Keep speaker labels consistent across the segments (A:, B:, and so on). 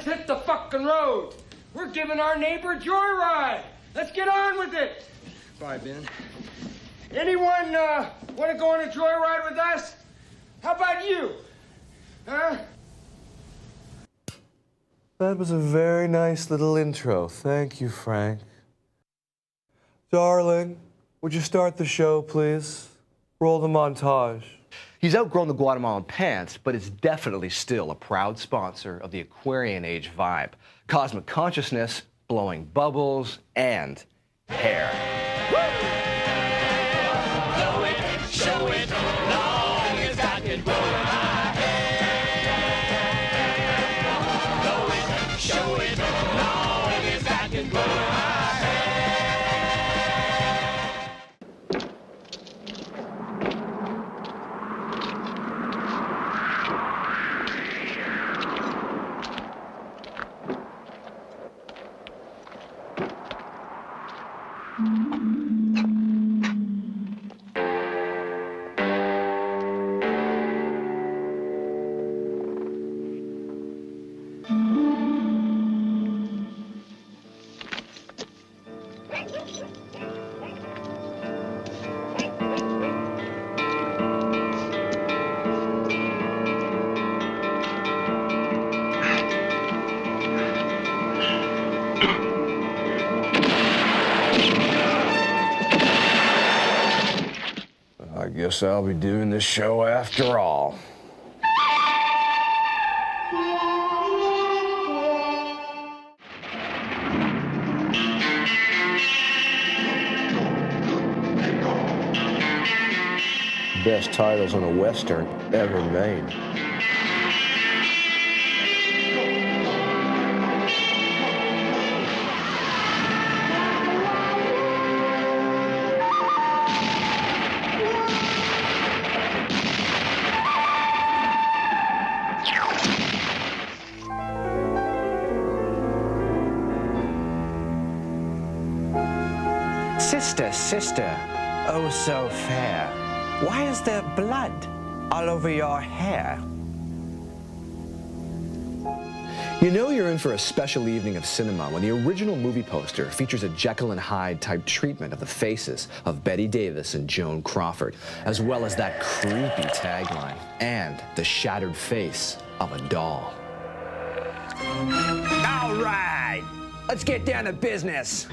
A: Let's hit the fucking road. We're giving our neighbor a joyride. Let's get on with it. Bye, Ben. Anyone want to go on a joyride with us? How about you? Huh?
B: That was a very nice little intro. Thank you, Frank. Darling, would you start the show, please? Roll the montage.
C: He's outgrown the Guatemalan pants, but is definitely still a proud sponsor of the Aquarian Age vibe. Cosmic consciousness, blowing bubbles, and hair.
D: Blow it, show it, long as I can grow my hair. Blow it, show it, long as I can grow my hair.
B: I guess I'll be doing this show after all. Best titles on a Western ever made.
E: Sister, sister, oh so fair, why is there blood all over your hair?
C: You know you're in for a special evening of cinema when the original movie poster features a Jekyll and Hyde type treatment of the faces of Betty Davis and Joan Crawford, as well as that creepy tagline and the shattered face of a doll.
E: All right, let's get down to business.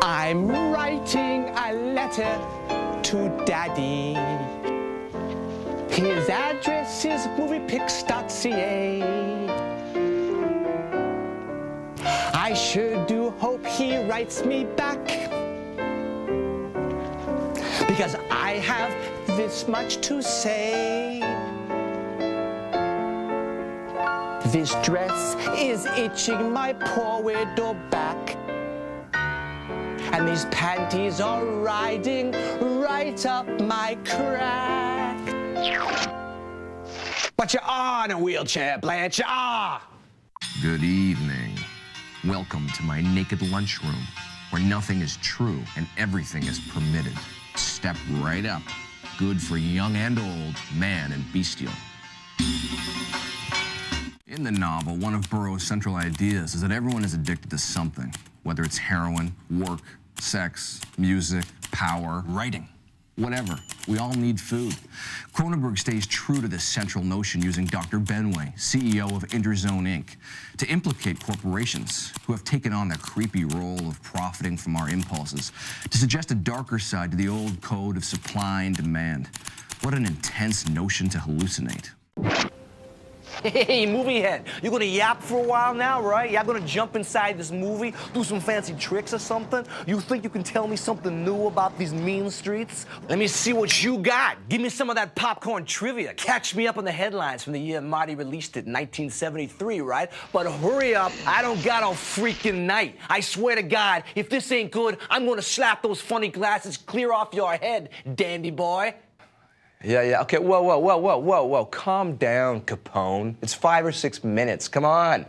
E: I'm writing a letter to Daddy. His address is moviepix.ca. I sure do hope he writes me back, because I have this much to say. This dress is itching my poor widow back, and these panties are riding right up my crack. But you are in a wheelchair, Blanche, you are.
F: Good evening. Welcome to my naked lunchroom, where nothing is true and everything is permitted. Step right up. Good for young and old, man and bestial. In the novel, one of Burroughs' central ideas is that everyone is addicted to something, whether it's heroin, work, sex, music, power, writing, whatever. We all need food. Cronenberg stays true to this central notion using Dr. Benway, CEO of Interzone Inc., to implicate corporations who have taken on the creepy role of profiting from our impulses, to suggest a darker side to the old code of supply and demand. What an intense notion to hallucinate.
E: Hey, Moviehead, you gonna yap for a while now, right? Y'all gonna jump inside this movie, do some fancy tricks or something? You think you can tell me something new about these mean streets? Let me see what you got. Give me some of that popcorn trivia. Catch me up on the headlines from the year Marty released it, 1973, right? But hurry up, I don't got a freaking night. I swear to God, if this ain't good, I'm gonna slap those funny glasses clear off your head, dandy boy.
C: Yeah, okay, whoa. Calm down, Capone. It's 5 or 6 minutes, come on.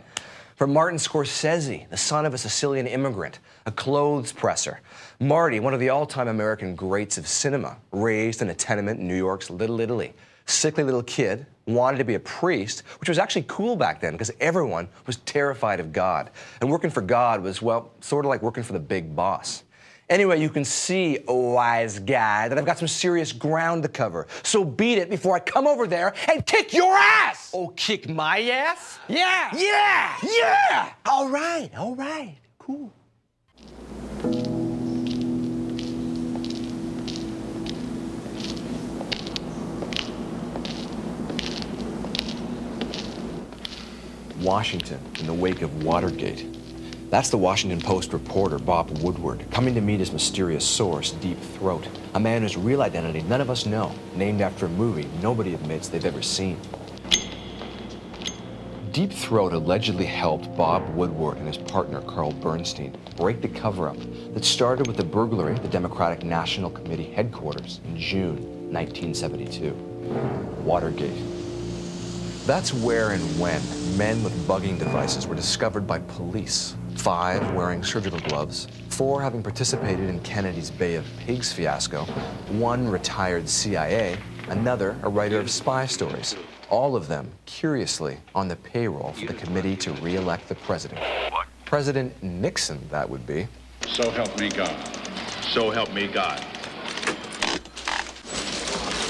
E: From Martin Scorsese, the son of a Sicilian immigrant, a clothes presser. Marty, one of the all-time American greats of cinema, raised in a tenement in New York's Little Italy. Sickly little kid, wanted to be a priest, which was actually cool back then because everyone was terrified of God. And working for God was, well, sort of like working for the big boss. Anyway, you can see, wise guy, that I've got some serious ground to cover. So beat it before I come over there and kick your ass!
A: Oh, kick my ass?
E: Yeah! Yeah! Yeah! All right, cool. Washington in the wake of Watergate. That's the Washington Post reporter, Bob Woodward, coming to meet his mysterious source, Deep Throat, a man whose real identity none of us know, named after a movie nobody admits they've ever seen. Deep Throat allegedly helped Bob Woodward and his partner, Carl Bernstein, break the cover-up that started with the burglary at the Democratic National Committee headquarters in June 1972. Watergate. That's where and when men with bugging devices were discovered by police. 5 wearing surgical gloves, 4 having participated in Kennedy's Bay of Pigs fiasco, 1 retired CIA, another a writer of spy stories. All of them, curiously, on the payroll for the committee to re-elect the president. President Nixon, that would be.
G: So help me God. So help me God.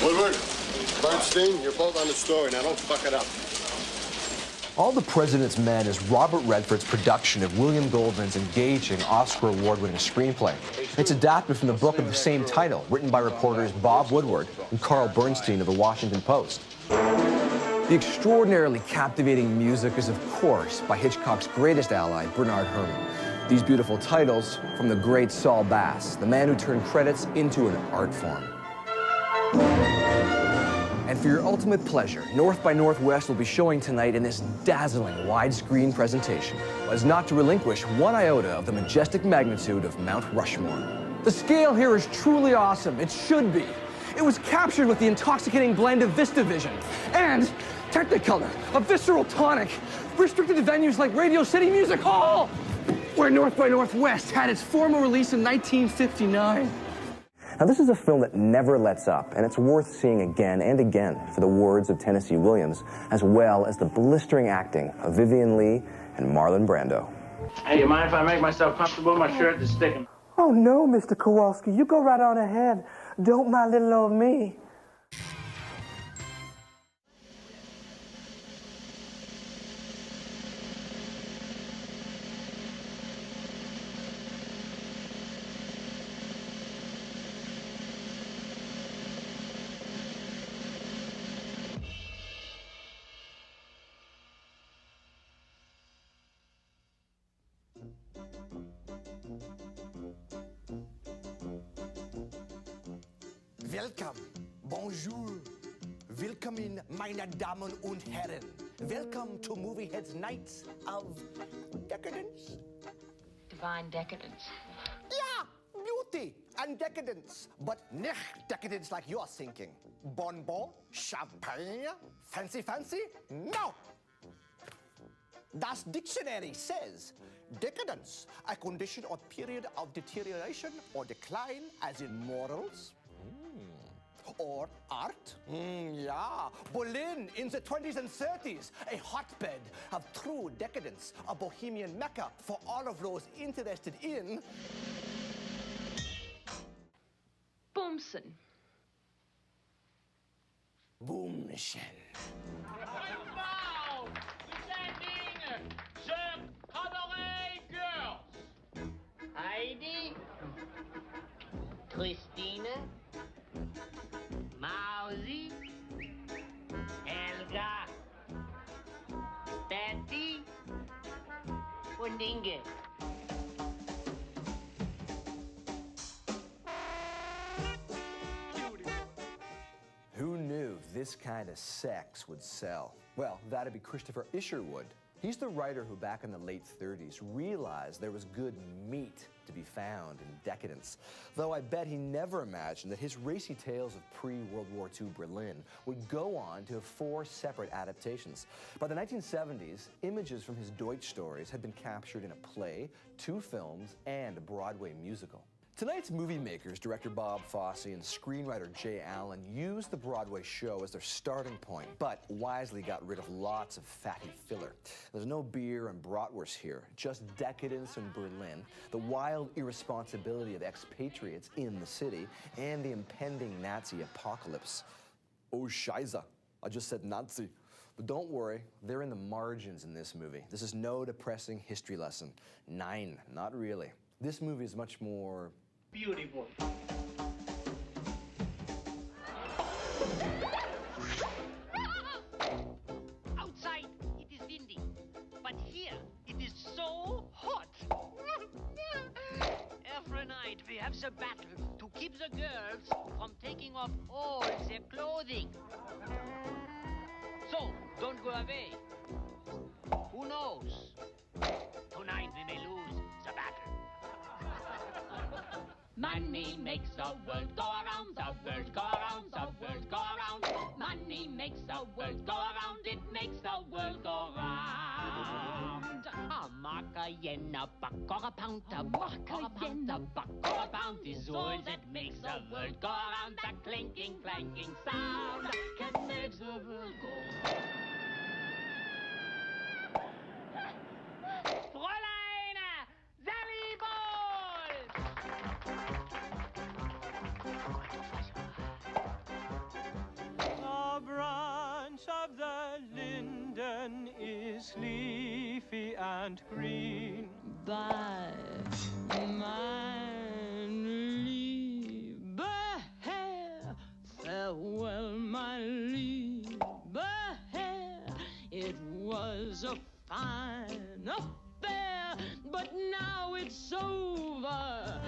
H: Woodward, Bernstein, you're both on the story. Now don't fuck it up.
C: All the President's Men is Robert Redford's production of William Goldman's engaging Oscar award-winning screenplay. It's adapted from the book of the same title, written by reporters Bob Woodward and Carl Bernstein of the Washington Post. The extraordinarily captivating music is, of course, by Hitchcock's greatest ally, Bernard Herrmann. These beautiful titles from the great Saul Bass, the man who turned credits into an art form. And for your ultimate pleasure, North by Northwest will be showing tonight in this dazzling widescreen presentation, as not to relinquish one iota of the majestic magnitude of Mount Rushmore. The scale here is truly awesome. It should be. It was captured with the intoxicating blend of VistaVision and Technicolor, a visceral tonic, restricted to venues like Radio City Music Hall, where North by Northwest had its formal release in 1959.
E: Now, this is a film that never lets up, and it's worth seeing again and again for the words of Tennessee Williams, as well as the blistering acting of Vivian Leigh and Marlon Brando.
I: Hey, you mind if I make myself comfortable? My shirt is sticking.
J: Oh, no, Mr. Kowalski. You go right on ahead. Don't mind little old me.
E: Welcome, bonjour, willkommen, meine Damen und Herren. Welcome to Moviehead's Nights of Decadence.
K: Divine decadence.
E: Yeah, beauty and decadence, but nicht decadence like you're thinking. Bonbon, champagne, fancy, no. Das dictionary says, decadence, a condition or period of deterioration or decline as in morals, or art. Yeah, Berlin in the 20s and 30s, a hotbed of true decadence, a bohemian mecca for all of those interested in...
K: Boomsen.
E: Boomchen.
L: Heidi, Christine, Mausi, Helga, Betty und Inge.
C: Who knew this kind of sex would sell? Well, that'd be Christopher Isherwood. He's the writer who, back in the late 30s, realized there was good meat to be found in decadence. Though I bet he never imagined that his racy tales of pre-World War II Berlin would go on to have 4 separate adaptations. By the 1970s, images from his Deutsch stories had been captured in a play, 2 films, and a Broadway musical. Tonight's movie makers, director Bob Fosse and screenwriter Jay Allen, used the Broadway show as their starting point, but wisely got rid of lots of fatty filler. There's no beer and bratwurst here, just decadence in Berlin, the wild irresponsibility of expatriates in the city, and the impending Nazi apocalypse. Oh, Scheiße. I just said Nazi. But don't worry, they're in the margins in this movie. This is no depressing history lesson. Nein, not really. This movie is much more
I: beautiful.
L: Outside, it is windy. But here, it is so hot. Every night, we have the battle to keep the girls from taking off all their clothing. So, don't go away. Who knows? Tonight, we may lose the battle.
D: Money makes the world go around, the world go around, the world go around. Money makes the world go around, it makes the world go round. A mark, a yen, a buck, or a pound, a buck, or a pound, a buck, or a pound is all that makes the world go around. That clinking, clanking sound can make the world go round. Fräulein, Sally
J: The branch of the linden is leafy and green.
M: By my liebe Herr, farewell, my liebe Herr. It was a fine affair, but now it's over.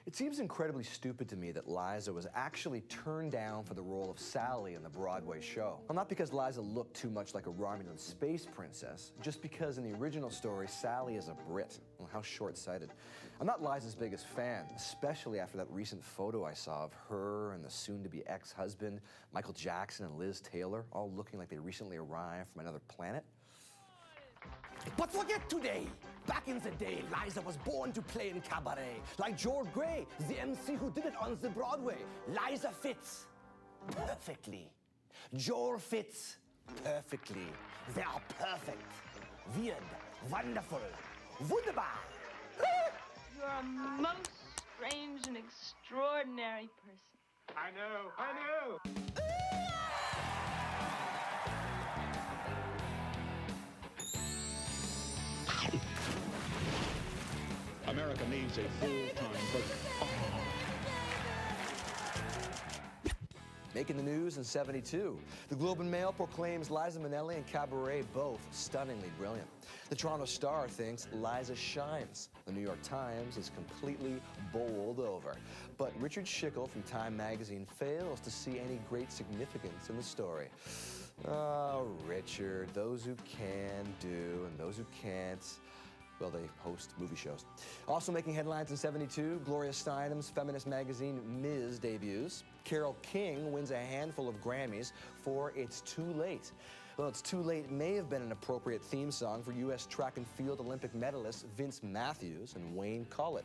C: It seems incredibly stupid to me that Liza was actually turned down for the role of Sally in the Broadway show. Well, not because Liza looked too much like a Romulan space princess, just because in the original story, Sally is a Brit. Well, how short-sighted. I'm not Liza's biggest fan, especially after that recent photo I saw of her and the soon-to-be ex-husband, Michael Jackson and Liz Taylor, all looking like they recently arrived from another planet.
E: But forget today. Back in the day, Liza was born to play in cabaret. Like George Gray, the MC who did it on the Broadway. Liza fits perfectly. Joel fits perfectly. They are perfect. Weird. Wonderful. Wunderbar.
K: You're a most strange and extraordinary person.
A: I know, I know.
G: America needs a full-time president.
C: Making the news in '72, the Globe and Mail proclaims Liza Minnelli and Cabaret both stunningly brilliant. The Toronto Star thinks Liza shines. The New York Times is completely bowled over. But Richard Schickel from Time magazine fails to see any great significance in the story. Oh, Richard, those who can do and those who can't, well, they host movie shows. Also making headlines in '72, Gloria Steinem's feminist magazine Ms. debuts. Carole King wins a handful of Grammys for It's Too Late. Well, It's Too Late may have been an appropriate theme song for U.S. track and field Olympic medalists Vince Matthews and Wayne Collett.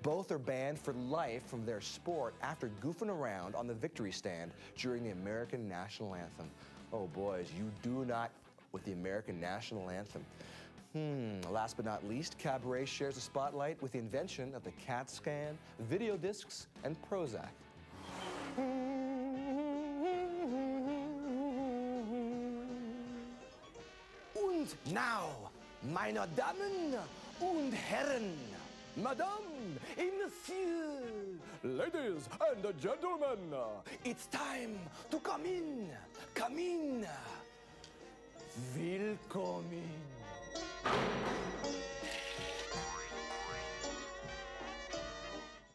C: Both are banned for life from their sport after goofing around on the victory stand during the American national anthem. Oh, boys, you do not with the American national anthem. Last but not least, Cabaret shares the spotlight with the invention of the CAT scan, video discs, and Prozac. Und now, meine Damen und Herren, Madame et Monsieur, ladies and gentlemen, it's time to come in, come in. Willkommen.